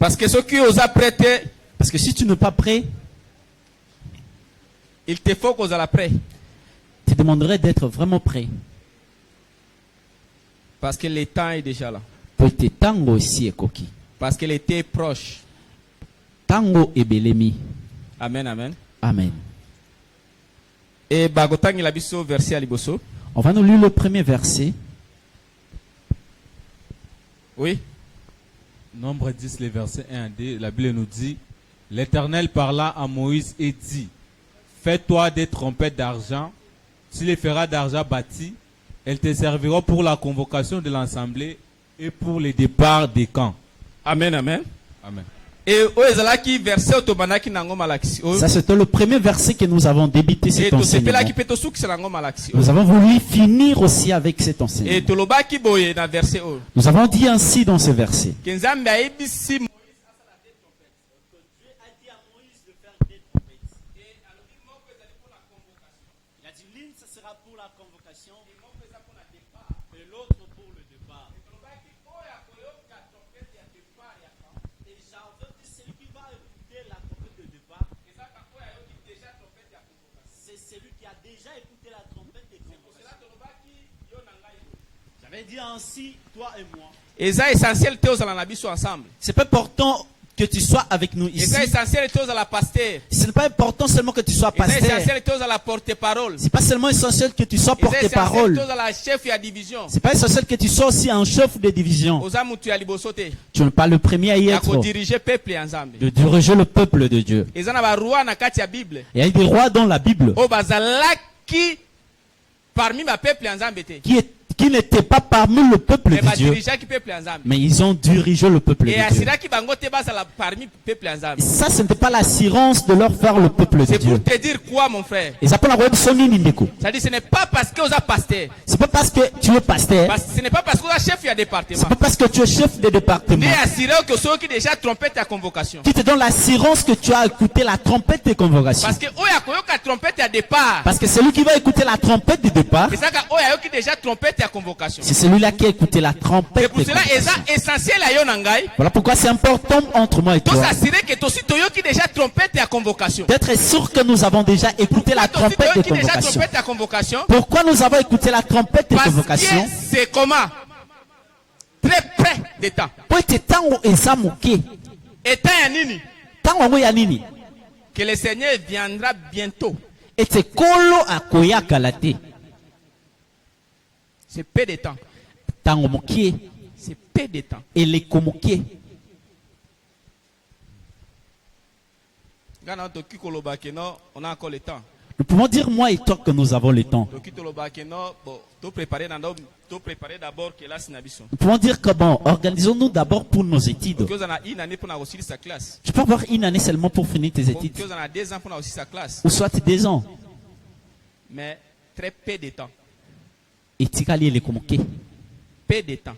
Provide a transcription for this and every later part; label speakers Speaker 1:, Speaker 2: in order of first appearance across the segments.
Speaker 1: Parce que ceux qui osent prêter,
Speaker 2: Parce que si tu n'es pas prêt,
Speaker 1: il te faut qu'on soit prêt.
Speaker 2: tu demanderais d'être vraiment prêt.
Speaker 1: Parce que le temps est déjà là.
Speaker 2: Pour te tango aussi ekoki.
Speaker 1: Parce que l'été est proche.
Speaker 2: Tango ebelemi.
Speaker 1: Amen, amen.
Speaker 2: Amen.
Speaker 1: Et Bagotang il a biso verset à Liboso.
Speaker 2: On va nous lire le premier verset.
Speaker 1: Oui.
Speaker 3: Nombre 10, les versets 1 à 2, la Bible nous dit, l'Éternel parla à Moïse et dit, fais-toi des trompettes d'argent, tu les feras d'argent bâti, elles te serviront pour la convocation de l'assemblée et pour le départ des camps.
Speaker 1: Amen, amen.
Speaker 3: Amen.
Speaker 1: Et Oezalaki verset otobanaki nango malaxi.
Speaker 2: Ça, c'était le premier verset que nous avons débuté
Speaker 1: Et
Speaker 2: cet enseignement.
Speaker 1: tosepelaki peto suki nango malaxi.
Speaker 2: Nous avons voulu finir aussi avec cet enseignement.
Speaker 1: Et tolobaki boye na verset o.
Speaker 2: Nous avons dit ainsi dans ce verset.
Speaker 1: Kenzambe aibisi
Speaker 2: Il a dit l'une ce sera pour la convocation et l'autre pour le départ. Et j'en veux dire celui qui va écouter la trompette de départ, c'est celui qui a déjà écouté la trompette de convocation. J'avais dit ainsi, toi et moi.
Speaker 1: eza essentiel te ozala na biso ensemble.
Speaker 2: C'est pas important que tu sois avec nous ici.
Speaker 1: Eza essentiel te ozala pasteur.
Speaker 2: Ce n'est pas important seulement que tu sois
Speaker 1: Eza
Speaker 2: pasteur.
Speaker 1: essentiel te ozala porte-parole.
Speaker 2: C'est pas seulement essentiel que tu sois
Speaker 1: Eza essentiel
Speaker 2: porte-parole.
Speaker 1: te ozala chef ya division.
Speaker 2: C'est pas essentiel que tu sois aussi un chef de division.
Speaker 1: Oza mutu ya liboso te.
Speaker 2: Tu n'es pas le premier à y
Speaker 1: Ya
Speaker 2: être.
Speaker 1: kodiriger peuple ya Nzambe.
Speaker 2: De diriger le peuple de Dieu.
Speaker 1: Eza na ba roi na kati ya Bible.
Speaker 2: Il y a des rois dans la Bible
Speaker 1: O bazalaki parmi ba peuple ya Nzambe te.
Speaker 2: qui n'étaient pas parmi le peuple
Speaker 1: Mais
Speaker 2: de Dieu.
Speaker 1: badirijaki peuple ya Nzambe.
Speaker 2: Mais ils ont dirigé le peuple
Speaker 1: Et
Speaker 2: de Dieu.
Speaker 1: asiraki bango te bazala parmi peuple ya Nzambe.
Speaker 2: Ça, ce n'était pas l'assurance de leur faire le peuple de
Speaker 1: C'est
Speaker 2: Dieu.
Speaker 1: pour te dire quoi mon frère?
Speaker 2: Ils appellent la web Sony Nindeko.
Speaker 1: Ça dit ce n'est pas parce que oza pasteur.
Speaker 2: C'est pas parce que tu es pasteur.
Speaker 1: Ce n'est pas parce que oza chef ya
Speaker 2: C'est
Speaker 1: département.
Speaker 2: pas parce que tu es chef de département.
Speaker 1: Mais assuré que ceux qui déjà trompette à convocation.
Speaker 2: Qui te donne l'assurance que tu as écouté la trompette de convocation.
Speaker 1: Parce que oya koyoka trompette à départ.
Speaker 2: Parce que celui qui va écouter la trompette de départ,
Speaker 1: C'est ça que oya yoki déjà trompette à convocation.
Speaker 2: c'est celui-là qui a écouté la
Speaker 1: C'est
Speaker 2: trompette
Speaker 1: pour
Speaker 2: de
Speaker 1: cela
Speaker 2: convocation.
Speaker 1: c'est essentiel à yo nangai.
Speaker 2: Voilà pourquoi c'est important entre moi et
Speaker 1: Tous
Speaker 2: toi
Speaker 1: assurer que toi aussi toyoki déjà trompette à convocation.
Speaker 2: d'être sûr que nous avons déjà écouté la
Speaker 1: Toi aussi
Speaker 2: trompette de
Speaker 1: toyoki déjà
Speaker 2: convocation.
Speaker 1: trompette à convocation.
Speaker 2: Pourquoi nous avons écouté la trompette de
Speaker 1: Parce que
Speaker 2: convocation?
Speaker 1: c'est comment? Très près des temps.
Speaker 2: Po ete tango eza moke.
Speaker 1: Et temps ya nini?
Speaker 2: Tango yango ya nini?
Speaker 1: Que le Seigneur viendra bientôt.
Speaker 2: Ete kolo akoyakala te.
Speaker 1: C'est peu de temps.
Speaker 2: Tango moke
Speaker 1: C'est peu de temps.
Speaker 2: eleko moke.
Speaker 1: Gana toki koloba ke non, on a encore le temps.
Speaker 2: Nous pouvons dire moi et toi que nous avons le temps.
Speaker 1: Toki toloba ke non, bon, to préparer d'abord que là sinabiso.
Speaker 2: Nous pouvons dire que bon, organisons-nous d'abord pour nos études.
Speaker 1: Que vous en a une année pour na aussi sa classe.
Speaker 2: Tu peux avoir une année seulement pour finir tes
Speaker 1: Que
Speaker 2: études.
Speaker 1: vous en a 2 ans pour na aussi sa classe.
Speaker 2: Ou soit 2 ans.
Speaker 1: Mais très peu de temps.
Speaker 2: Et tikali eleko moke.
Speaker 1: Peu de temps.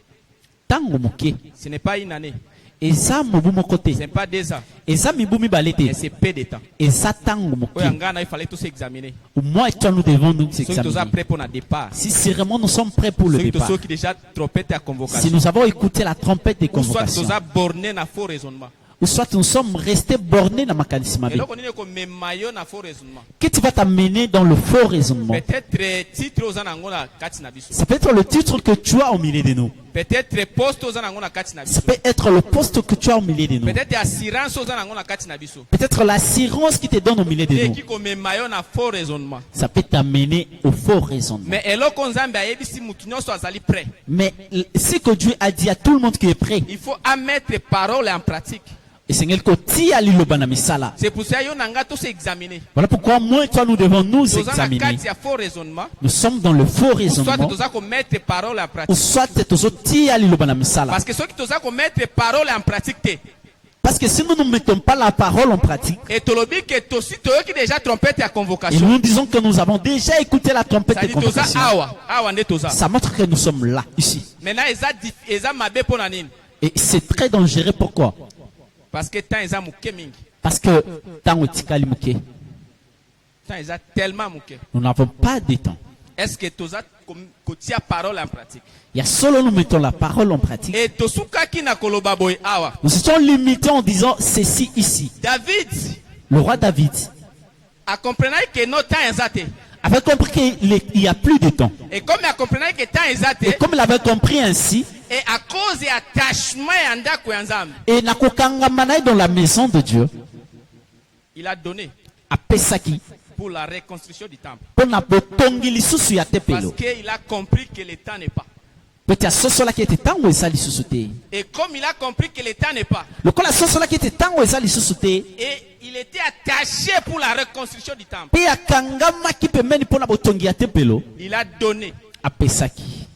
Speaker 2: Tango moke.
Speaker 1: Ce n'est pas une année.
Speaker 2: Eza mobu moko
Speaker 1: Ce
Speaker 2: te.
Speaker 1: n'est pas 2 ans.
Speaker 2: Eza mibu mibale
Speaker 1: Mais
Speaker 2: te.
Speaker 1: c'est peu de temps.
Speaker 2: Eza tango moke.
Speaker 1: Oyangana, il fallait tous s'examiner.
Speaker 2: Ou moi et toi nous devons nous
Speaker 1: Ceux qui sont
Speaker 2: examiner.
Speaker 1: prêts pour le départ.
Speaker 2: Si vraiment nous sommes prêts pour le
Speaker 1: Ceux
Speaker 2: départ.
Speaker 1: qui déjà trompette à
Speaker 2: Si
Speaker 1: convocation.
Speaker 2: nous avons écouté la trompette des
Speaker 1: Ou soit
Speaker 2: convocations.
Speaker 1: nous avons borné na faux raisonnement.
Speaker 2: Ou soit nous sommes restés bornés dans ma kanisma.
Speaker 1: Et donc on dit que me maillot na faux raisonnement.
Speaker 2: Que tu vas t'amener dans le faux raisonnement.
Speaker 1: Peut-être titre aux anangola katina biso.
Speaker 2: Ça peut être le titre que tu as au milieu de nous.
Speaker 1: Peut-être poste aux anangola katina
Speaker 2: Ça
Speaker 1: biso.
Speaker 2: peut être le poste que tu as au milieu de nous.
Speaker 1: Peut-être assurance aux anangola katina biso.
Speaker 2: Peut-être l'assurance qui te donne au milieu de
Speaker 1: Et
Speaker 2: nous.
Speaker 1: qui comme maillot na faux raisonnement.
Speaker 2: Ça peut t'amener au faux raisonnement.
Speaker 1: Mais eloko nzambe ayebisi mutu nyonso azali prêt.
Speaker 2: Mais ce que Dieu a dit à tout le monde qui est prêt.
Speaker 1: Il faut à mettre parole en pratique.
Speaker 2: Et Seigneur, koti aliloba na misala.
Speaker 1: C'est pour ça yo nanga tous s'examiner.
Speaker 2: Voilà pourquoi moi et toi nous devons nous
Speaker 1: Tous en
Speaker 2: examiner.
Speaker 1: kati ya faux raisonnement.
Speaker 2: Nous sommes dans le faux
Speaker 1: Soit
Speaker 2: raisonnement.
Speaker 1: tous à mettre parole en
Speaker 2: Ou
Speaker 1: pratique.
Speaker 2: soit tozoti aliloba na misala.
Speaker 1: Parce que ceux qui tous à mettre parole en pratique te.
Speaker 2: Parce que si nous ne mettons pas la parole en pratique,
Speaker 1: Et tolobi que tosi toyo qui déjà trompette à
Speaker 2: et
Speaker 1: convocation.
Speaker 2: nous disons que nous avons déjà écouté la trompette
Speaker 1: Ça
Speaker 2: de
Speaker 1: dit toza
Speaker 2: convocation,
Speaker 1: awa nde toza.
Speaker 2: ça montre que nous sommes là, ici.
Speaker 1: Maintenant eza mabe pona nini?
Speaker 2: Et c'est très dangereux. Pourquoi?
Speaker 1: Parce que temps eza muke mingi.
Speaker 2: Parce que tango tikali muke,
Speaker 1: Temps eza tellement muke.
Speaker 2: nous n'avons pas de temps.
Speaker 1: Est-ce que toza kotia parole en pratique.
Speaker 4: Il y a solo nous mettons la parole en pratique.
Speaker 1: Et tosukaki na koloba boy awa.
Speaker 4: Nous étions limités en disant ceci ici.
Speaker 1: David
Speaker 4: Le roi David
Speaker 1: a compris que notre temps est zaté.
Speaker 4: avait compris qu'il n'y a plus de temps.
Speaker 1: Et comme il a compris que le temps est
Speaker 4: Et
Speaker 1: zaté,
Speaker 4: comme il avait compris ainsi,
Speaker 1: et à cause de l'attachement à ndako ya nzambe,
Speaker 4: et nakokangama dans la maison de Dieu,
Speaker 1: il a donné
Speaker 4: à Pesaki,
Speaker 1: pour la reconstruction du temple.
Speaker 4: pour na botongi lisusu ya
Speaker 1: Parce
Speaker 4: tepelo.
Speaker 1: qu'il a compris que le temps n'est pas.
Speaker 4: Peut-être sosola qui était tango eza lisusu te.
Speaker 1: Et comme il a compris que le temps n'est pas,
Speaker 4: Lokola sosola qui était tango eza lisusu te.
Speaker 1: et il était attaché pour la reconstruction du temple,
Speaker 4: Pe akangama ki pembeni pona botongi ya tepelo,
Speaker 1: il a donné.
Speaker 4: à Pesaki.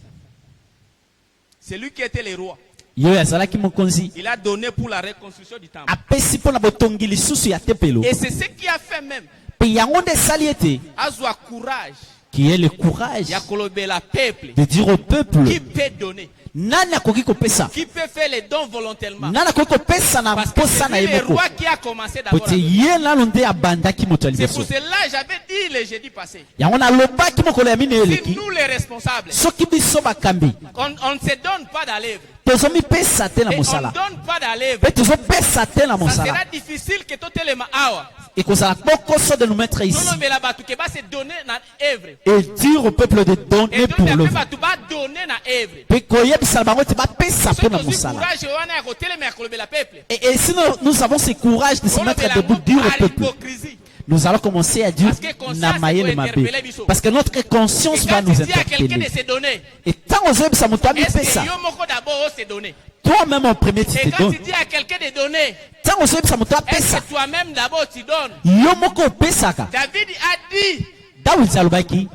Speaker 1: C'est lui qui était le roi.
Speaker 4: Yo azalaki mokonzi.
Speaker 1: Il a donné pour la reconstruction du temple.
Speaker 4: Apesi pona botongi lisusu ya tepelo.
Speaker 1: Et c'est ce qui a fait même.
Speaker 4: Pe yango nde esali ete,
Speaker 1: Azwa courage.
Speaker 4: qui est le courage
Speaker 1: Ya kolobela peuple.
Speaker 4: de dire au peuple,
Speaker 1: Qui peut donner?
Speaker 4: nani akoki kopesa,
Speaker 1: Qui peut faire les dons volontairement?
Speaker 4: nani akoki kopesa na
Speaker 1: Parce que
Speaker 4: mposa na
Speaker 1: c'est lui
Speaker 4: ye
Speaker 1: le
Speaker 4: moko.
Speaker 1: roi qui a commencé d'abord.
Speaker 4: Pote ye nano nde abandaki moto ya
Speaker 1: C'est pour
Speaker 4: liboso.
Speaker 1: cela que j'avais dit le jeudi passé.
Speaker 4: Yango nalobaki mokolo ya mine
Speaker 1: Si
Speaker 4: eleki,
Speaker 1: nous les responsables,
Speaker 4: soki biso bakambi
Speaker 1: on ne se donne pas d'alèvre.
Speaker 4: tozomipesa te na
Speaker 1: Et on ne
Speaker 4: mosala,
Speaker 1: donne pas d'alèvre.
Speaker 4: pe tozopesa te na
Speaker 1: Ça
Speaker 4: mosala,
Speaker 1: sera difficile que tout le awa.
Speaker 4: ekozala bokoso de nous mettre
Speaker 1: Non,
Speaker 4: ici
Speaker 1: non, mais la batu ke ba se donner na œuvre.
Speaker 4: et dire au peuple de
Speaker 1: Et
Speaker 4: donner
Speaker 1: donc,
Speaker 4: pour
Speaker 1: la
Speaker 4: l'œuvre.
Speaker 1: batu ba donner na œuvre.
Speaker 4: Pe koyebisa bango te bapesa
Speaker 1: Ceux
Speaker 4: mpo na
Speaker 1: qui ont
Speaker 4: mosala.
Speaker 1: courage wana ya kotelema ya kolobela peuple.
Speaker 4: Et si nous avons ce courage de se mettre
Speaker 1: Kolobela
Speaker 4: debout, dire au
Speaker 1: à
Speaker 4: peuple,
Speaker 1: l'hypocrisie.
Speaker 4: nous allons commencer à dire
Speaker 1: Parce que conscience,
Speaker 4: Namaye
Speaker 1: c'est
Speaker 4: le
Speaker 1: pour
Speaker 4: mabe.
Speaker 1: interpeller biso.
Speaker 4: Parce que notre
Speaker 1: Et
Speaker 4: conscience va
Speaker 1: quand
Speaker 4: nous
Speaker 1: tu dis à quelqu'un de
Speaker 4: interpeller.
Speaker 1: se donner,
Speaker 4: Et tant aux hommes, ça m'a
Speaker 1: est-ce
Speaker 4: fait ça.
Speaker 1: que yo moko d'abord se donner?
Speaker 4: Toi-même en premier, tu
Speaker 1: Et
Speaker 4: te
Speaker 1: quand
Speaker 4: donnes.
Speaker 1: tu dis à quelqu'un de donner,
Speaker 4: Tant aux hommes, ça m'a fait
Speaker 1: est-ce
Speaker 4: ça.
Speaker 1: que toi-même d'abord tu donnes?
Speaker 4: Yo moko pesaka.
Speaker 1: David a dit
Speaker 4: Daoud zalobaki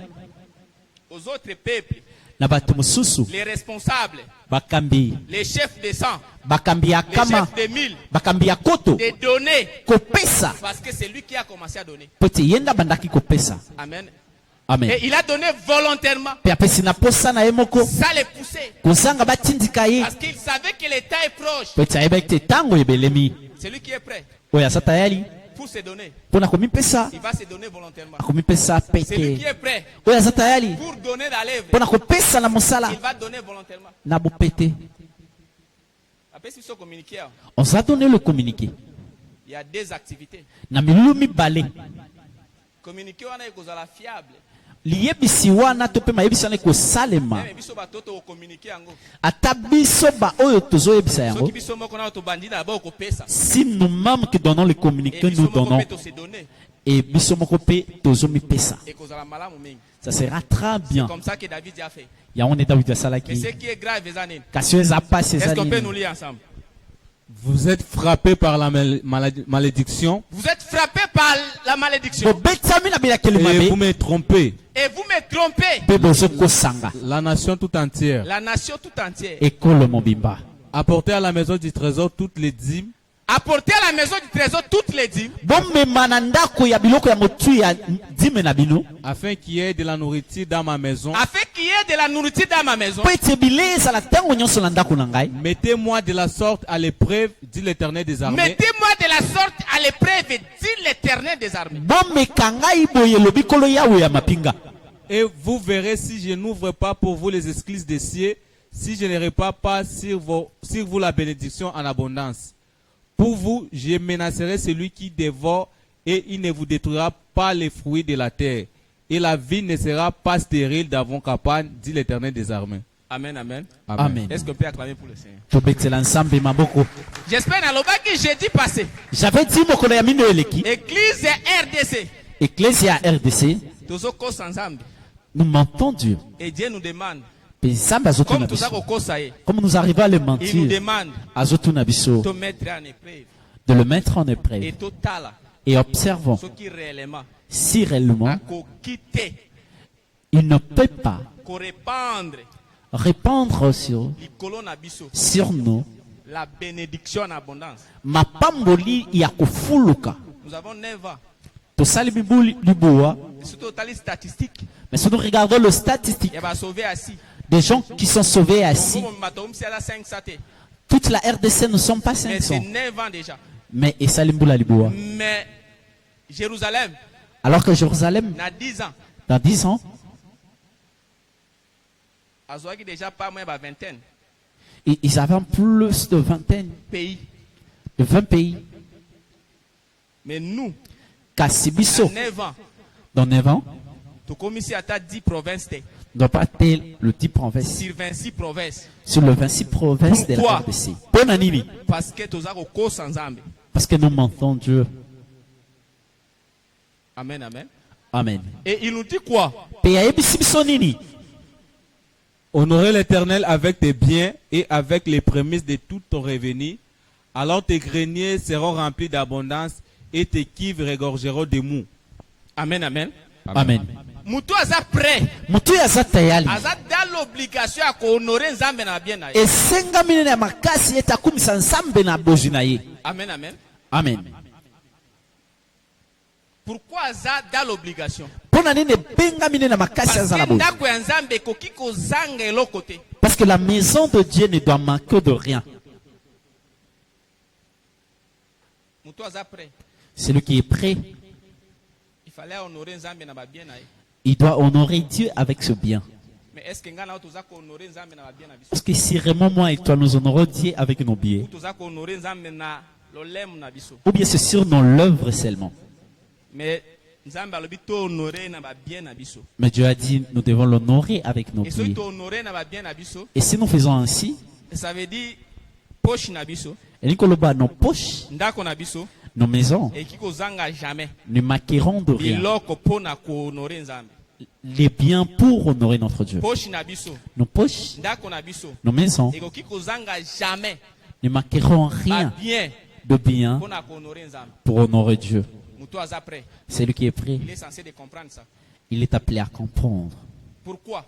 Speaker 1: aux autres peuples,
Speaker 4: na bato mosusu
Speaker 1: les responsables,
Speaker 4: bakambi,
Speaker 1: les chefs de sang,
Speaker 4: bakambi ya
Speaker 1: les
Speaker 4: kama,
Speaker 1: chefs de mille,
Speaker 4: bakambi ya koto,
Speaker 1: de donner.
Speaker 4: kopesa.
Speaker 1: Parce que c'est lui qui a commencé à donner.
Speaker 4: Pote yenda bandaki kopesa.
Speaker 1: Amen.
Speaker 4: Amen.
Speaker 1: Et il a donné volontairement.
Speaker 4: Pe apesi na posa na ye moko.
Speaker 1: Ça les poussait.
Speaker 4: Kozanga batindika ye.
Speaker 1: Parce qu'il savait que le temps est proche.
Speaker 4: Pote ayebaki te tango ebelemi.
Speaker 1: C'est lui qui est prêt
Speaker 4: Oyo aza tayali
Speaker 1: pour se donner.
Speaker 4: mpona komipesa.
Speaker 1: Il va se donner volontairement.
Speaker 4: Akomipesa
Speaker 1: C'est lui qui
Speaker 4: peke.
Speaker 1: est prêt
Speaker 4: Oyo aza tayali
Speaker 1: pour donner la lèvre.
Speaker 4: mpona kopesa na mosala
Speaker 1: Il va donner volontairement.
Speaker 4: na bopete.
Speaker 1: Après, si vous communiquez,
Speaker 4: On va donner le communiqué.
Speaker 1: il y a deux activités.
Speaker 4: Na milulu mibale.
Speaker 1: Communiquer, on est la fiable.
Speaker 4: Liyebisi wana to pe mayebisi wana ekosalema.
Speaker 1: Même biso batoto ko communiquer yango.
Speaker 4: Ata biso ba oyo tozoyebisa
Speaker 1: Ceux
Speaker 4: yango.
Speaker 1: qui biso moko na to bandi d'abord ko pesa.
Speaker 4: Si nous-mêmes qui donnons le
Speaker 1: Et
Speaker 4: communiqué,
Speaker 1: biso
Speaker 4: nous
Speaker 1: moko
Speaker 4: donnons.
Speaker 1: peto se donner.
Speaker 4: Et biso moko pe tozomipesa.
Speaker 1: Et kozala malamu mingi.
Speaker 4: Ça sera très bien.
Speaker 1: Comme ça que David a fait.
Speaker 4: Ya on est David
Speaker 1: Mais ce
Speaker 4: asalaki.
Speaker 1: qui est grave, Ezanin,
Speaker 4: Kasi eza pasi
Speaker 1: est-ce qu'on peut nous
Speaker 4: ezali.
Speaker 1: lire ensemble?
Speaker 3: Vous êtes frappé par la malédiction
Speaker 1: Vous êtes frappé par la malédiction.
Speaker 4: Bobetami na bilakeli
Speaker 3: et vous
Speaker 4: mabe.
Speaker 3: me trompez.
Speaker 1: Et vous me trompez.
Speaker 4: Pe bozokosanga.
Speaker 3: La nation tout entière.
Speaker 1: La nation tout entière.
Speaker 4: Ekolo mobimba.
Speaker 3: Apportez à la maison du trésor toutes les dîmes
Speaker 1: Apportez à la maison du trésor toutes les dîmes.
Speaker 4: Bomema na ndako ya biloko ya motu ya dime na bino.
Speaker 3: afin qu'il y ait de la nourriture dans ma maison.
Speaker 1: Afin qu'il y ait de la nourriture dans ma maison.
Speaker 4: Po ete bilei ezala ntango nyonso na ndako na ngai.
Speaker 3: Mettez-moi de la sorte à l'épreuve, dit l'Éternel des armées.
Speaker 1: Mettez-moi de la sorte à l'épreuve, dit l'Éternel des armées.
Speaker 4: Bomeka ngai boye lobi kolo yawe ya mapinga.
Speaker 3: Et vous verrez si je n'ouvre pas pour vous les esclises des cieux, si je ne répare pas sur vous la bénédiction en abondance. Pour vous, je menacerai celui qui dévore et il ne vous détruira pas les fruits de la terre. Et la vie ne sera pas stérile dans vos campagnes, dit l'Éternel des armées.
Speaker 1: Amen, amen.
Speaker 4: Amen.
Speaker 1: Est-ce qu'on peut acclamer pour le Seigneur?
Speaker 4: Tobetela nsambe maboko.
Speaker 1: J'espère dans le jeudi passé.
Speaker 4: J'avais dit mokolo ya mino eleki.
Speaker 1: Église RDC.
Speaker 4: Ecclesia RDC.
Speaker 1: Tozoko ensemble.
Speaker 4: Nous mentons Dieu.
Speaker 1: Et Dieu nous demande,
Speaker 4: Pe nsambe azotuna
Speaker 1: comme
Speaker 4: biso.
Speaker 1: Tozako Kosaye,
Speaker 4: Comme nous arrivons à le
Speaker 1: il nous
Speaker 4: mentir,
Speaker 1: demande
Speaker 4: azotuna biso,
Speaker 1: de mettre en épreuve.
Speaker 4: de le mettre en
Speaker 1: Et
Speaker 4: épreuve.
Speaker 1: total,
Speaker 4: Et observons
Speaker 1: ce qui réellement
Speaker 4: si réellement
Speaker 1: a quitter,
Speaker 4: il ne peut pas
Speaker 1: qu'on répandre
Speaker 4: répandre sur nous
Speaker 1: la bénédiction en abondance.
Speaker 4: mapamboli ya kofuluka.
Speaker 1: Nous avons 9 ans.
Speaker 4: Tosali bibuli liboa.
Speaker 1: Et surtout, les statistiques.
Speaker 4: Mais si nous regardons le statistique
Speaker 1: Il va sauver assis.
Speaker 4: des gens qui sont sauvés assis, toute la RDC ne sont pas
Speaker 1: Mais c'est
Speaker 4: 500.
Speaker 1: 9 ans déjà.
Speaker 4: Mais Esalimbula liboa.
Speaker 1: Mais Jérusalem,
Speaker 4: Alors que Jérusalem,
Speaker 1: il y a 10 ans.
Speaker 4: dans 10 ans,
Speaker 1: Azouaki déjà pas moins de vingtaine
Speaker 4: Ils avaient plus de vingtaine,
Speaker 1: pays.
Speaker 4: de 20 pays.
Speaker 1: Mais nous,
Speaker 4: Kassibiso,
Speaker 1: en 9 ans,
Speaker 4: dans 9 ans,
Speaker 1: tu commences à 10 provinces
Speaker 4: ne doit pas être le 10 provinces.
Speaker 1: sur 26 provinces.
Speaker 4: Sur le 26 provinces de la
Speaker 1: Pourquoi?
Speaker 4: RDC. Pour Nanini.
Speaker 1: Parce que tu as au sans Zambie.
Speaker 4: Parce que nous mentons Dieu.
Speaker 1: Amen, amen.
Speaker 4: Amen.
Speaker 1: Et il nous dit quoi?
Speaker 3: Honorer l'Éternel avec tes biens et avec les prémices de tout ton revenu. Alors tes greniers seront remplis d'abondance et tes cuves regorgeront de mou.
Speaker 1: Amen, amen.
Speaker 4: Amen.
Speaker 1: Moutou aza prêt.
Speaker 4: Mutu ya zatayali.
Speaker 1: Aza dans l'obligation à honorer Nzambe na bien na ye.
Speaker 4: Esenga minene ya makasi etakumisa nsambe na bozi na ye.
Speaker 1: Amen, amen.
Speaker 4: Amen.
Speaker 1: Pourquoi aza dans l'obligation?
Speaker 4: Pona nini benga minene ya makasi
Speaker 1: Parce
Speaker 4: aza na
Speaker 1: que
Speaker 4: bozi.
Speaker 1: ndako ya Nzambe koki kozanga eloko côté.
Speaker 4: Parce que la maison de Dieu ne doit manquer de rien.
Speaker 1: Moutou aza prêt.
Speaker 4: Celui qui est prêt,
Speaker 1: Il fallait honorer Nzambe na ba bien na ye.
Speaker 4: il doit honorer Dieu avec ce bien.
Speaker 1: Mais est-ce que ngana toza ko honorer Nzambe na ba bien na biso?
Speaker 4: Parce que si vraiment moi et toi nous honorons Dieu avec nos biens,
Speaker 1: Ou toza ko honorer Nzambe na lolem na biso.
Speaker 4: ou bien c'est sur nos l'œuvre seulement.
Speaker 1: Mais Nzambe alobi to honorer na ba bien na biso.
Speaker 4: Mais Dieu a dit nous devons l'honorer avec nos
Speaker 1: Et si
Speaker 4: biens.
Speaker 1: to honorer na ba bien na biso,
Speaker 4: Et si nous faisons ainsi,
Speaker 1: ça veut dire poche na biso,
Speaker 4: et nous collons nos poches,
Speaker 1: ndako na biso
Speaker 4: nos maisons,
Speaker 1: et qui kozanga jamais.
Speaker 4: ne manqueront de rien.
Speaker 1: Biloko pona ko honorer Nzambe.
Speaker 4: Les biens pour honorer notre Dieu.
Speaker 1: Poche na biso,
Speaker 4: Nos poches,
Speaker 1: ndako na biso,
Speaker 4: nos maisons,
Speaker 1: et qui kozanga jamais
Speaker 4: ne manqueront
Speaker 1: ba
Speaker 4: rien
Speaker 1: bien
Speaker 4: de bien
Speaker 1: pona ko honorer Nzambe.
Speaker 4: pour honorer Dieu.
Speaker 1: Moutou aza prêt.
Speaker 4: Celui qui est prêt,
Speaker 1: Il est censé de comprendre ça.
Speaker 4: il est appelé à comprendre.
Speaker 1: Pourquoi?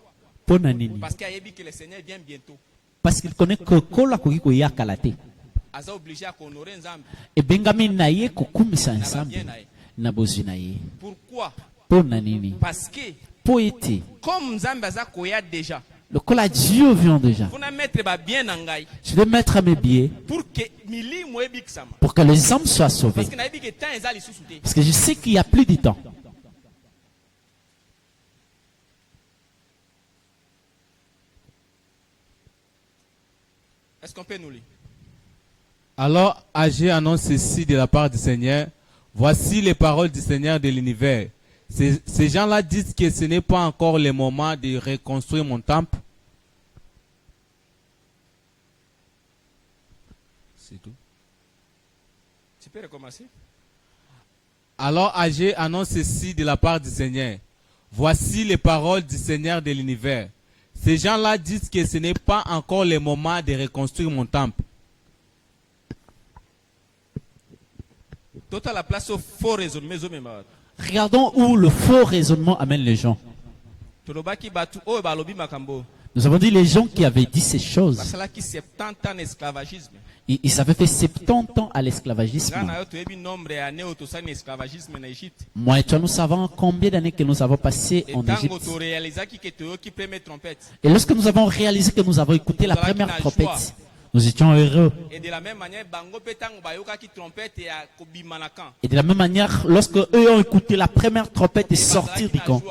Speaker 4: Pour Nanini.
Speaker 1: Parce qu'il a dit que le Seigneur vient bientôt.
Speaker 4: Parce qu'il connaît que kola koko ya kalate.
Speaker 1: Aza obligé à honorer Nzambe.
Speaker 4: Et bengami na ye kokumisa
Speaker 1: Na ba
Speaker 4: ensemble.
Speaker 1: bien na ye.
Speaker 4: Na bozi na ye.
Speaker 1: Pourquoi?
Speaker 4: Pour Nanini.
Speaker 1: Parce que
Speaker 4: Pour été.
Speaker 1: comme Nzambe aza koya déjà,
Speaker 4: Le kola Dieu vient déjà.
Speaker 1: vous na mettre ba bien na ngai
Speaker 4: Je vais mettre à mes billets
Speaker 1: pour que mili moyebi kisama.
Speaker 4: pour que les hommes soient sauvés.
Speaker 1: Parce que na yebi que temps eza lisusu te.
Speaker 4: Parce que je sais qu'il n'y a plus de temps.
Speaker 1: Est-ce qu'on peut nous lire?
Speaker 3: Alors Agé annonce ceci de la part du Seigneur. Voici les paroles du Seigneur de l'univers. Ces gens-là disent que ce n'est pas encore le moment de reconstruire mon temple. C'est tout.
Speaker 1: Tu peux recommencer?
Speaker 3: Alors Agé annonce ceci de la part du Seigneur. Voici les paroles du Seigneur de l'univers. Ces gens-là disent que ce n'est pas encore le moment de reconstruire mon temple.
Speaker 1: Total la place au faux raisonnement zo mema.
Speaker 4: Regardons où le faux raisonnement amène les gens.
Speaker 1: Tolobaki batu o balobi makambo.
Speaker 4: Nous avons dit les gens qui avaient dit ces choses.
Speaker 1: Basala ki 70 ans d'esclavagisme.
Speaker 4: Ils avaient fait 70 ans à l'esclavagisme.
Speaker 1: Ngana yo toyebi nombre ya année otosani esclavagisme na Égypte.
Speaker 4: Moi et toi, nous savons combien d'années que nous avons passé
Speaker 1: Et
Speaker 4: en
Speaker 1: tango
Speaker 4: Égypte.
Speaker 1: to réalisaki que to ki première trompette.
Speaker 4: Et lorsque nous avons réalisé que nous avons écouté la première trompette, nous étions heureux.
Speaker 1: Et de la même manière bango pe tango bayoka ki trompette ya kobima na camp.
Speaker 4: Et de la même manière, lorsque eux ont écouté la première trompette et sortir du camp,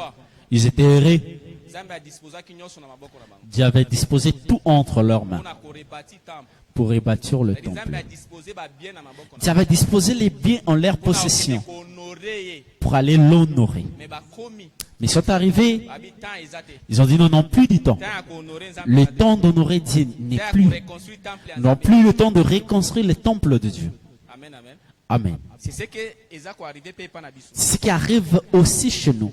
Speaker 4: ils étaient heureux.
Speaker 1: Nzambe a disposé ki nyonso na maboko na bango.
Speaker 4: Dieu avait disposé tout entre leurs mains
Speaker 1: On a korebati temple.
Speaker 4: pour rebâtir le
Speaker 1: Nzambe
Speaker 4: temple.
Speaker 1: a disposé ba bien na maboko na.
Speaker 4: Dieu avait disposé les biens en leur possession
Speaker 1: Honorer
Speaker 4: pour aller l'honorer.
Speaker 1: mais ba komi
Speaker 4: Mais ils sont arrivés,
Speaker 1: babi temps ezate.
Speaker 4: ils ont dit non, non, plus du temps.
Speaker 1: Temps ya ko honorer Nzambe.
Speaker 4: Le temps d'honorer Dieu n'est
Speaker 1: Temps ya
Speaker 4: plus.
Speaker 1: ko reconstruire temple ya
Speaker 4: Non
Speaker 1: Nzambe.
Speaker 4: plus le temps de reconstruire le temple de Dieu.
Speaker 1: Amen amen.
Speaker 4: Amen.
Speaker 1: C'est ce que eza ko arriver pe pa na biso.
Speaker 4: C'est ce qui arrive aussi chez nous.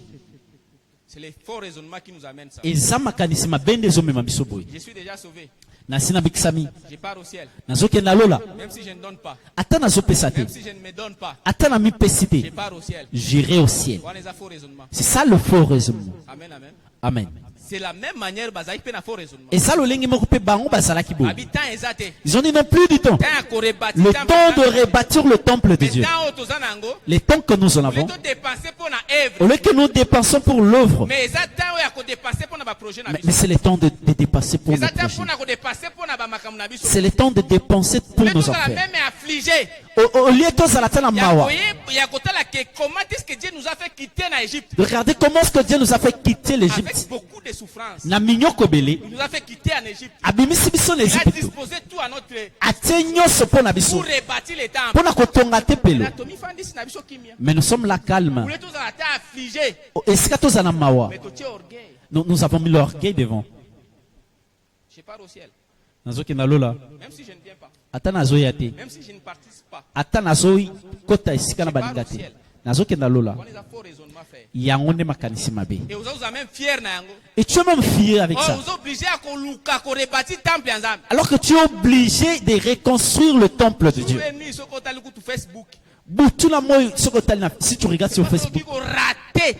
Speaker 1: C'est les faux raisonnements qui nous amènent ça.
Speaker 4: Eza makanisi mabende ezomema biso boye.
Speaker 1: Je suis déjà sauvé.
Speaker 4: Nasi nabikisami,
Speaker 1: Je pars au ciel.
Speaker 4: nazokenda lola,
Speaker 1: Même si je ne donne pas.
Speaker 4: ata nazopesa te,
Speaker 1: Même si je ne me donne pas.
Speaker 4: ata namipesi
Speaker 1: Je
Speaker 4: te,
Speaker 1: pars au ciel.
Speaker 4: j'irai au ciel.
Speaker 1: On les a faux raisonnements.
Speaker 4: C'est ça le faux raisonnement.
Speaker 1: Amen amen.
Speaker 4: Amen.
Speaker 1: C'est la même manière bazaki pe na faux raisonnement.
Speaker 4: Et ça, le lingi moko pe bango bazalaki boye.
Speaker 1: Habitant ezate.
Speaker 4: Ils ont dit non plus du temps.
Speaker 1: Temps ya ko rebâtir
Speaker 4: Le
Speaker 1: temple
Speaker 4: temps
Speaker 1: ya
Speaker 4: de rebâtir le temple de
Speaker 1: Mais
Speaker 4: Dieu.
Speaker 1: temps otoza nango.
Speaker 4: Les temps que nous en
Speaker 1: Au lieu
Speaker 4: avons,
Speaker 1: de dépenser pour na œuvre.
Speaker 4: au lieu que nous dépensons pour l'œuvre,
Speaker 1: Mais eza temps ya ko dépenser pour na ba projet na
Speaker 4: mais
Speaker 1: biso.
Speaker 4: c'est le temps de dépasser pour
Speaker 1: Eza
Speaker 4: nos
Speaker 1: temps
Speaker 4: projets.
Speaker 1: pour na ko dépenser pour na ba makambo na biso.
Speaker 4: C'est le temps de dépenser pour
Speaker 1: Mais
Speaker 4: nos
Speaker 1: tout la
Speaker 4: affaires.
Speaker 1: même est affligé.
Speaker 4: Au lieu de ça, la
Speaker 1: Ya
Speaker 4: mawa.
Speaker 1: koye comment est-ce que Dieu nous a fait quitter l'Égypte?
Speaker 4: Regardez comment est-ce que Dieu nous a fait quitter
Speaker 1: Avec
Speaker 4: l'Égypte.
Speaker 1: beaucoup de souffrances.
Speaker 4: Na minyoko belé.
Speaker 1: Il nous a fait quitter en Égypte.
Speaker 4: Abimisi biso
Speaker 1: Il a
Speaker 4: l'Égypte.
Speaker 1: disposé tout à notre
Speaker 4: Atie nyonso pona
Speaker 1: pour
Speaker 4: biso.
Speaker 1: rebâtir les temples.
Speaker 4: Pona kotonga tempelo. Mais nous sommes là calmes.
Speaker 1: Vous tous à été affligés.
Speaker 4: Esika tozana mawa.
Speaker 1: Mais tu es orgueil.
Speaker 4: Nous avons mis l'orgueil devant.
Speaker 1: Je pars au ciel.
Speaker 4: Nazoki na lola.
Speaker 1: Même si je ne viens pas.
Speaker 4: Ata nazoya te.
Speaker 1: Même si je ne participe pas.
Speaker 4: Ata nazoyi kota esika na baninga te. Nazoki na lola.
Speaker 1: On les a faux raisonnement fait.
Speaker 4: Yango nde makanisi mabe.
Speaker 1: Et vous êtes même fiers na yango.
Speaker 4: Et tu es même fier avec ça.
Speaker 1: Vous êtes obligés à rebâtir le temple ensemble.
Speaker 4: Alors que tu es obligé de reconstruire le temple de Dieu.
Speaker 1: Facebook.
Speaker 4: Si tu regardes sur Facebook,
Speaker 1: Raté.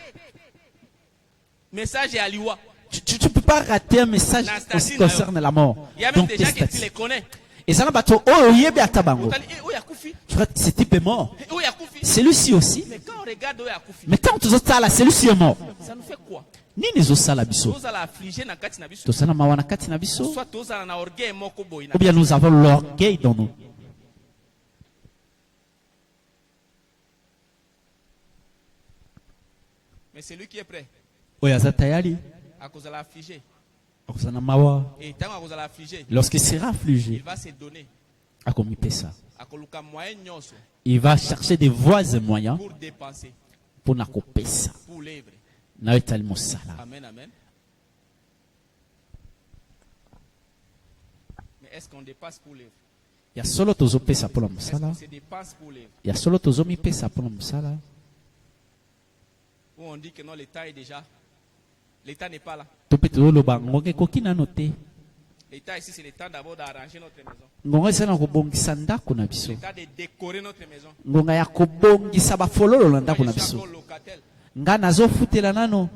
Speaker 1: Message à Liwa.
Speaker 4: tu ne peux pas rater un message qui concerne la mort.
Speaker 1: Il y a même
Speaker 4: Donc,
Speaker 1: des gens qui tu les connais.
Speaker 4: et ça n'a pas trop. Oh, yebi atabango.
Speaker 1: Où y a Koufi?
Speaker 4: Tu vois, ce type est mort.
Speaker 1: Où y a Koufi?
Speaker 4: Celui-ci aussi.
Speaker 1: Mais quand on regarde où y a Koufi,
Speaker 4: Mais quand tu as là, celui-ci est mort.
Speaker 1: ça nous fait quoi?
Speaker 4: Nini zo sala biso.
Speaker 1: Tous à la affliger na kati na biso.
Speaker 4: Tosala mawana kati na biso.
Speaker 1: Soit tous à la orgueil moko boy na.
Speaker 4: Ou bien nous avons l'orgueil dans nous.
Speaker 1: Mais c'est lui qui est prêt.
Speaker 4: Oyaza tayari.
Speaker 1: À cause de l'affliger.
Speaker 4: Akusana mawa.
Speaker 1: Et tant à cause de l'affliger,
Speaker 4: Lorsqu'il sera
Speaker 1: il
Speaker 4: affligé,
Speaker 1: va se donner.
Speaker 4: akomipesa.
Speaker 1: À koluka moyen nyonso
Speaker 4: Il va chercher des voies et moyens
Speaker 1: pour dépenser,
Speaker 4: pour nakopesa.
Speaker 1: pour l'œuvre.
Speaker 4: Na etali mosala.
Speaker 1: Amen, amen. Mais est-ce qu'on dépasse pour l'œuvre?
Speaker 4: Ya solo tozopesa pour la
Speaker 1: Est-ce
Speaker 4: mosala.
Speaker 1: qu'on se dépense pour l'œuvre?
Speaker 4: Ya solo tozomipesa pour la mosala.
Speaker 1: Ou on dit que non, l'État est déjà. L'État n'est pas là.
Speaker 4: Tope tozoloba ngonga ekoki nano te.
Speaker 1: L'État ici, c'est le temps d'abord d'arranger notre maison.
Speaker 4: Ngonga eza na kobongisa ndako na biso.
Speaker 1: L'État de décorer notre maison.
Speaker 4: Ngonga ya kobongisa bafololo na ndako
Speaker 1: Moi,
Speaker 4: na
Speaker 1: je suis
Speaker 4: biso.
Speaker 1: encore locatel.
Speaker 4: Nga nazofutela nano.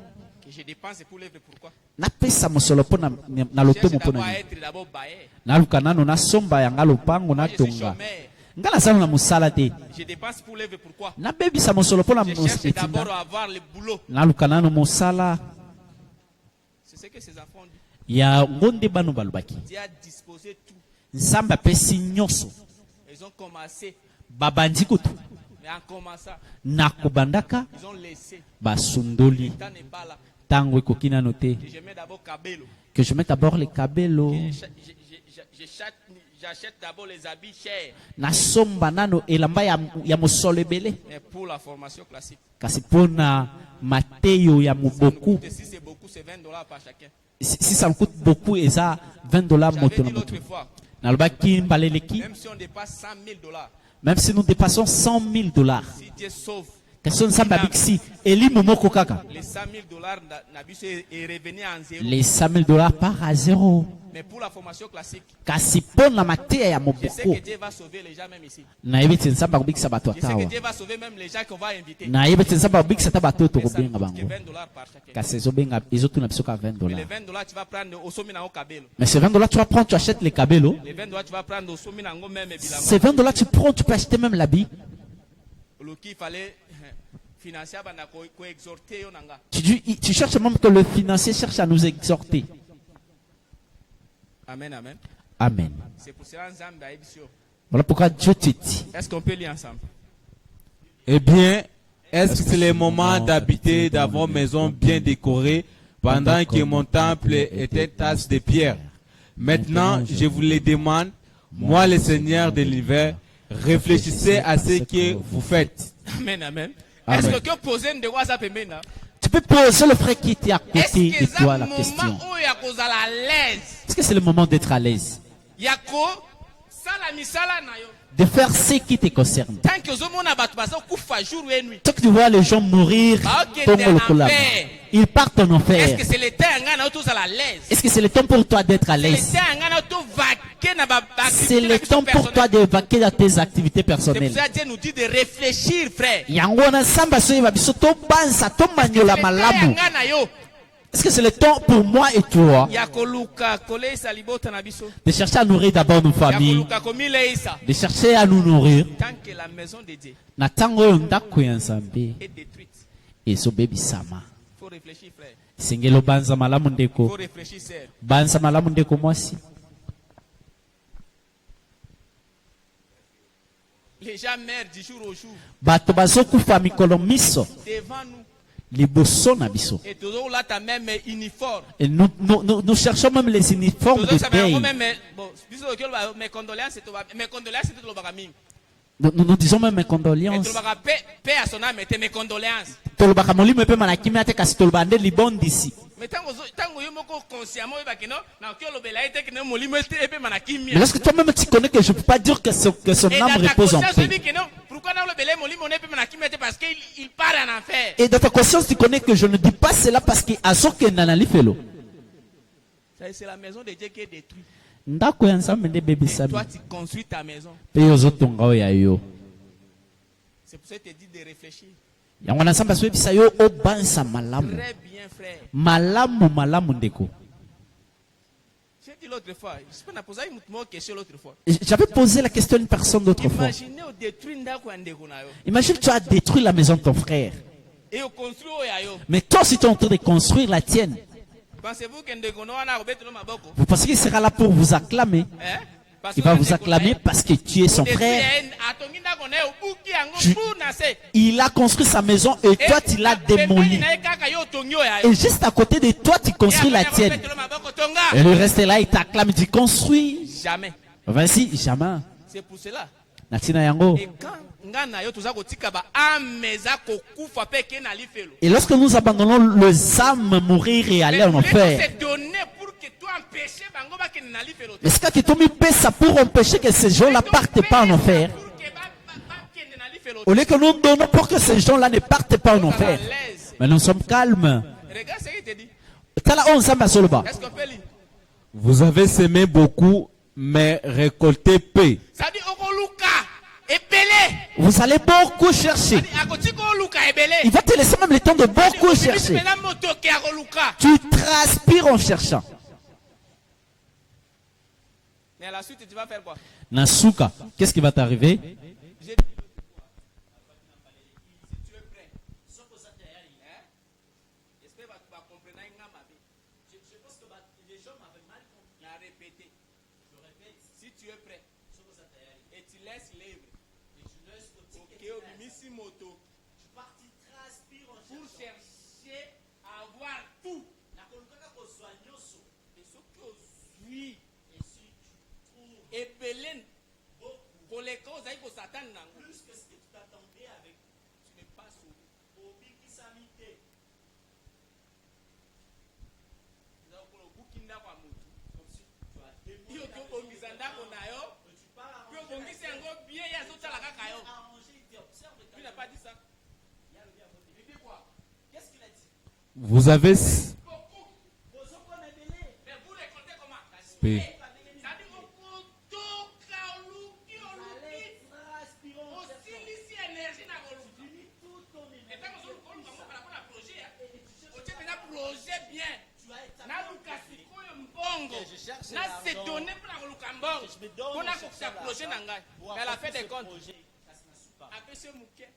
Speaker 1: Que je dépense pour l'œuvre. Pourquoi?
Speaker 4: Napesa mosolo mpo na
Speaker 1: Je
Speaker 4: lotomo
Speaker 1: cherche
Speaker 4: mpo
Speaker 1: d'abord
Speaker 4: na
Speaker 1: à
Speaker 4: nini.
Speaker 1: être d'abord baillé.
Speaker 4: Naluka nano nasomba yanga lopango
Speaker 1: Moi, je suis
Speaker 4: natonga.
Speaker 1: chômeur.
Speaker 4: Nga nasala na mosala te.
Speaker 1: Je dépense pour l'œuvre. Pourquoi?
Speaker 4: Nabebisa mosolo mpo na
Speaker 1: Je cherche d'abord
Speaker 4: etinda.
Speaker 1: à avoir le boulot.
Speaker 4: Naluka nano mosala.
Speaker 1: C'est ce que ces enfants disent.
Speaker 4: Ya ngonde bano balobaki.
Speaker 1: Dieu a disposé tout.
Speaker 4: Nzambe apesi nyonso.
Speaker 1: Ils ont commencé.
Speaker 4: Babandi kutu.
Speaker 1: Mais en commençant,
Speaker 4: Na kobandaka
Speaker 1: ils ont laissé.
Speaker 4: basundoli.
Speaker 1: Le temps n'est pas là.
Speaker 4: Tango ekoki nano te.
Speaker 1: Que je mets d'abord Kabelo.
Speaker 4: Que je mette d'abord les kabelo.
Speaker 1: J'achète d'abord les habits chers.
Speaker 4: Nasomba nano elamba ya mosolo ebele.
Speaker 1: Mais pour la formation classique.
Speaker 4: Kasi pona mateyo ya moboku.
Speaker 1: Si c'est beaucoup, c'est $20 par chacun.
Speaker 4: Si ça me coûte beaucoup, et ça, $20
Speaker 1: J'avais
Speaker 4: moto
Speaker 1: dit
Speaker 4: na moto.
Speaker 1: l'autre fois,
Speaker 4: Nalobaki mbaleleki.
Speaker 1: même si on dépasse $100,000,
Speaker 4: Même si nous dépassons $100,000.
Speaker 1: si Dieu sauve,
Speaker 4: Question nzambe abikisi elimu moko kaka.
Speaker 1: les $100,000 n'abus est revenu en zéro.
Speaker 4: Les $100,000 part à zéro.
Speaker 1: Mais pour la formation classique,
Speaker 4: Kasi pona mateya ya
Speaker 1: je sais
Speaker 4: moboko.
Speaker 1: que Dieu va sauver les gens même ici.
Speaker 4: Nayebi te nzambe akobikisa bato
Speaker 1: Je sais que
Speaker 4: atawa.
Speaker 1: Dieu va sauver même les gens qu'on va inviter.
Speaker 4: Nayebi te nzambe akobikisa ta bato oyo
Speaker 1: Mais ça ne
Speaker 4: tokobenga
Speaker 1: coûte que
Speaker 4: bango.
Speaker 1: $20 par chacun.
Speaker 4: Kasi ezotuna biso ka
Speaker 1: Mais
Speaker 4: $20.
Speaker 1: les $20, tu vas prendre au sommet au Kabelo.
Speaker 4: Mais ces $20 tu vas prendre, tu achètes les kabelo.
Speaker 1: Les $20, tu vas prendre au sommet en même et
Speaker 4: Ces $20 tu prends, tu peux acheter même l'habit.
Speaker 1: il fallait financer, exhorter.
Speaker 4: Tu cherches même que le financier cherche à nous exhorter.
Speaker 1: Amen, amen.
Speaker 4: Amen.
Speaker 1: C'est pour cela Nzambe a dit.
Speaker 4: Voilà pourquoi Dieu te dit.
Speaker 1: Est-ce qu'on peut lire ensemble?
Speaker 3: Eh bien, est-ce que c'est le moment d'habiter dans vos maisons bien décorées pendant que mon temple était tasse de pierre? Maintenant, je vous le demande, moi le Seigneur de l'hiver, réfléchissez à ce que vous faites.
Speaker 1: Amen, amen.
Speaker 4: Amen.
Speaker 1: Est-ce que tu poses une WhatsApp maintenant?
Speaker 4: Tu peux poser le frère qui était à
Speaker 1: Est-ce
Speaker 4: côté
Speaker 1: que
Speaker 4: de
Speaker 1: c'est
Speaker 4: toi
Speaker 1: un
Speaker 4: la
Speaker 1: moment
Speaker 4: question.
Speaker 1: où il y a cause à la l'aise?
Speaker 4: Est-ce que c'est le moment d'être à l'aise?
Speaker 1: Yako, sala misala na yo.
Speaker 4: De faire ce qui te concerne.
Speaker 1: Tant que zomona batu bazo kufa jour et nuit.
Speaker 4: Tant que tu vois les gens mourir,
Speaker 1: Ok,
Speaker 4: tombe
Speaker 1: t'es
Speaker 4: le
Speaker 1: en
Speaker 4: collab.
Speaker 1: enfer.
Speaker 4: Ils partent en
Speaker 1: Est-ce
Speaker 4: enfer.
Speaker 1: que c'est le temps ngana tous à la l'aise?
Speaker 4: Est-ce que c'est le temps pour toi d'être à
Speaker 1: C'est le
Speaker 4: l'aise?
Speaker 1: temps ngana to vaquer na ba
Speaker 4: C'est le temps pour toi de vaquer dans tes activités
Speaker 1: C'est pour
Speaker 4: personnelles.
Speaker 1: ça que Dieu nous dit de réfléchir, frère.
Speaker 4: Yango na samba soyeba biso to bansa to manyola
Speaker 1: C'est le temps
Speaker 4: malamu.
Speaker 1: ngana yo.
Speaker 4: Est-ce que c'est le temps pour moi et toi
Speaker 1: Yako luka kole salibota na biso.
Speaker 4: de chercher à nourrir d'abord nos
Speaker 1: Yako
Speaker 4: familles,
Speaker 1: luka komile isa.
Speaker 4: de chercher à nous nourrir?
Speaker 1: Tant que la maison de Dieu
Speaker 4: Na tango oyo ndako ya Nzambe
Speaker 1: est détruite,
Speaker 4: ezobebisama.
Speaker 1: il faut réfléchir, frère.
Speaker 4: Sengelo banza malamu
Speaker 1: Il faut
Speaker 4: ndeko.
Speaker 1: réfléchir, sœur.
Speaker 4: Banza malamu ndeko mwasi.
Speaker 1: déjà meurt du jour au jour
Speaker 4: bato bazokufa mikolo miso
Speaker 1: devant nous.
Speaker 4: liboso na biso.
Speaker 1: Et toujours là, tu as même uniforme.
Speaker 4: Et nous cherchons même les uniformes de deuil.
Speaker 1: Mes condoléances, c'est tout le bagamim.
Speaker 4: Nous disons même mes condoléances.
Speaker 1: Paix à son âme, mes condoléances.
Speaker 4: Tolobaka molimo pe manakimi ate kasi tolobande libon d'ici.
Speaker 1: Mais tant que consciemment,
Speaker 4: Mais lorsque toi-même tu connais que je ne peux pas dire que son âme repose en paix.
Speaker 1: Pourquoi dans le belé molimo ne peut manakimi parce qu'il part en enfer.
Speaker 4: Et dans ta conscience tu connais que je ne dis pas cela parce que asoke nanali felo.
Speaker 1: C'est la maison de Dieu qui est détruite.
Speaker 4: Ndako ya nzambe nde bébé sabi.
Speaker 1: Toi tu construis ta maison.
Speaker 4: Pe yozotonga oyo ya yo.
Speaker 1: C'est pour ça que je te dis de réfléchir.
Speaker 4: Yango na nzambe asoyebisa yo obanisa malamu.
Speaker 1: Très bien frère.
Speaker 4: Malamu ndeko.
Speaker 1: J'ai dit l'autre fois, je peux pas poser une question l'autre fois.
Speaker 4: J'avais posé la question à une personne l'autre fois.
Speaker 1: Imaginez au détruire ndako ya ndeko na yo.
Speaker 4: Imagine tu as détruit la maison de ton frère.
Speaker 1: Et au construit oyo yo.
Speaker 4: Mais toi si tu es en train de construire la tienne.
Speaker 1: Pensez-vous que ndeko no wana obetelo maboko?
Speaker 4: Vous pensez qu'il sera là pour vous acclamer?
Speaker 1: Hein?
Speaker 4: Il va vous acclamer parce que tu es son frère. Il a construit sa maison et toi tu l'as démoli. Et juste à côté de toi tu construis la tienne. Et le reste est là, il t'acclame, il dit construis.
Speaker 1: Jamais.
Speaker 4: Vas-y, jamais.
Speaker 1: C'est pour cela.
Speaker 4: Natina yango. Et lorsque nous abandonnons les âmes mourir et aller en enfer, est-ce que tu mis ça pour empêcher que ces gens-là ne partent pas en enfer? Au lieu que nous donnons pour que ces gens-là ne partent pas en enfer. Mais nous sommes calmes.
Speaker 1: Regarde ce qu'il te dit.
Speaker 4: Est-ce
Speaker 1: qu'on peut lire?
Speaker 3: Vous avez semé beaucoup, mais récolté peu.
Speaker 1: Ça dit
Speaker 4: vous allez beaucoup chercher. Il va te laisser même le temps de beaucoup chercher. Tu transpires en cherchant.
Speaker 1: Mais à la suite, tu vas faire quoi?
Speaker 4: Nasuka, qu'est-ce qui va t'arriver?
Speaker 1: Si tu es prêt, et tu laisses l'œuvre, tu partis transpire pour chercher à avoir tout. Et Bélène, pour les causes, il faut s'attendre. Plus que ce que tu t'attendais avec, tu n'es pas sauvé.
Speaker 3: Vous avez P.
Speaker 1: Mais à la fin des comptes, après ce mouquet,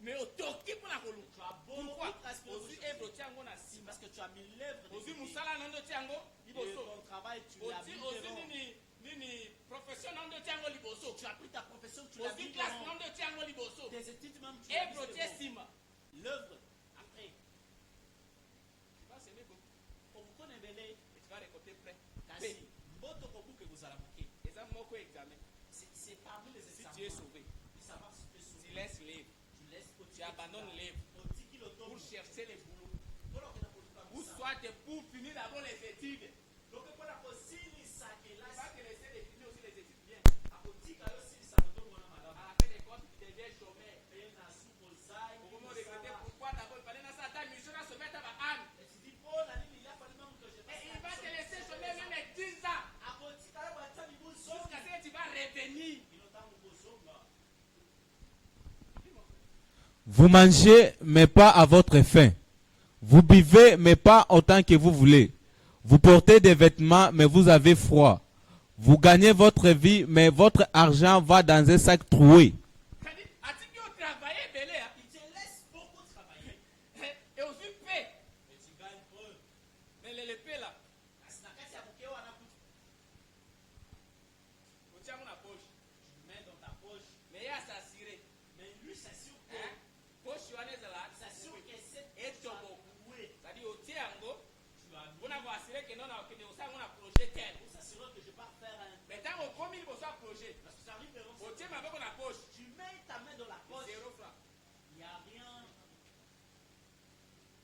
Speaker 1: mais au toki pour la colou. Pourquoi? Parce que tu as mis l'œuvre de Dieu. Ton travail, tu l'as mis devant. Profession, tu as pris ta profession, tu l'as mis devant. Tes études même, tu l'as mis devant. L'œuvre, après. Tu vas s'aimer beaucoup. Et tu vas récolter près. C'est parmi les examens. Si tu es sauvé, tu laisses l'œuvre. Tu abandonnes l'œuvre pour chercher les boulots. Ou soit pour finir d'abord les études. Donc, il va te laisser de finir aussi les études bien. À la fin des comptes, tu deviens chômeur. Au moment de regretter pourquoi d'abord il fallait dans sa taille, mission à se mettre à ma âme. Et tu dis, oh, la nuit, il a fallu même que je fasse. Et il va te laisser chômeur même 10 ans. Jusqu'à ce que tu vas revenir.
Speaker 3: Vous mangez, mais pas à votre faim. Vous buvez, mais pas autant que vous voulez. Vous portez des vêtements, mais vous avez froid. Vous gagnez votre vie, mais votre argent va dans un sac troué.
Speaker 1: Et aussi paix. Mais tu gagnes peu. Mais les paix là. Tu tiens dans ta poche. Tu mets dans ta poche. Mais il a s'assuré.
Speaker 2: Mais lui s'assure que
Speaker 1: Poche Yohannes là.
Speaker 2: s'assure que cette
Speaker 1: Et Togo.
Speaker 2: oui,
Speaker 1: C'est-à-dire au Tiango.
Speaker 2: tu vas
Speaker 1: On a assuré que non, on a un projet tel.
Speaker 2: pour s'assurer que je vais pas faire un.
Speaker 1: Mais tant au premier, il faut un projet.
Speaker 2: Parce que ça arrive,
Speaker 1: Au Tiango, avec la poche.
Speaker 2: tu mets ta main dans la poche,
Speaker 1: 0 francs.
Speaker 2: il n'y a rien.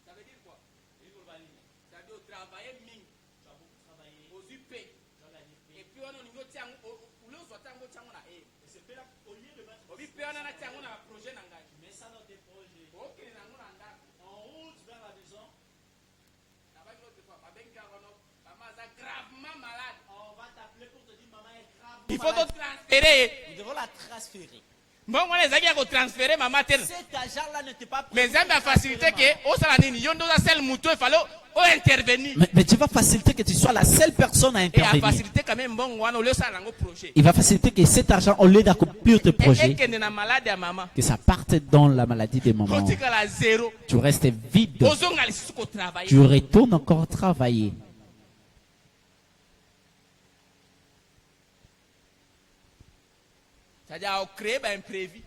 Speaker 1: Ça veut dire quoi?
Speaker 2: Il faut valider.
Speaker 1: Ça veut dire travailler mine.
Speaker 2: Tu as beaucoup travaillé,
Speaker 1: Aux UP.
Speaker 2: tu as gagné
Speaker 1: Et
Speaker 2: paix.
Speaker 1: puis on a un Tiango. Ou l'autre Tiango, Tiango na E.
Speaker 2: Et c'est là, au lieu de mettre.
Speaker 1: Au puis on a un Tiango na projet n'engage.
Speaker 2: Tu mets ça dans tes projets.
Speaker 1: Ok, n'ango n'engage.
Speaker 2: En route vers la maison,
Speaker 1: Gravement malade.
Speaker 2: on va t'appeler pour te dire maman est grave.
Speaker 1: Il faut te transférer.
Speaker 2: Nous devons la transférer.
Speaker 1: Bon, on les a dit transférer maman.
Speaker 2: Cet argent-là n'était pas
Speaker 1: Mais ça m'a facilité que, au salanini, yon doit seul mouton, il fallait intervenir.
Speaker 4: Mais tu vas faciliter que tu sois la seule personne à
Speaker 1: Et à
Speaker 4: intervenir.
Speaker 1: faciliter quand même, bon, on le salango projet.
Speaker 4: Il va faciliter que cet argent, au lieu d'accomplir tes
Speaker 1: Et
Speaker 4: projets,
Speaker 1: qu'elle est malade à maman.
Speaker 4: que ça parte dans la maladie des mamans.
Speaker 1: On dit qu'elle a 0.
Speaker 4: Tu restes vide.
Speaker 1: Osons aller sur le travail.
Speaker 4: Tu retournes encore travailler.
Speaker 1: C'est-à-dire, on crée un imprévu.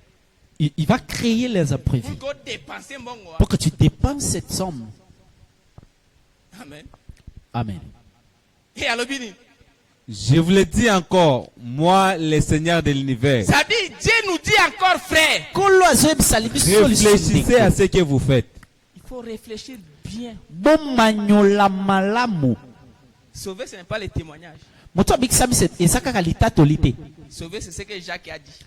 Speaker 4: Il va créer les imprévus
Speaker 1: Pour qu'on dépense bon.
Speaker 4: pour que tu dépenses cette somme.
Speaker 1: Amen.
Speaker 4: Amen.
Speaker 1: Et alors, Bini.
Speaker 3: Je vous le dis encore, moi, le Seigneur de l'univers,
Speaker 1: Ça dit, Dieu nous dit encore, frère.
Speaker 3: réfléchissez à ce que vous faites.
Speaker 1: Il faut réfléchir bien. Sauver, ce n'est pas les témoignages. Sauver, c'est ce que Jacques a dit.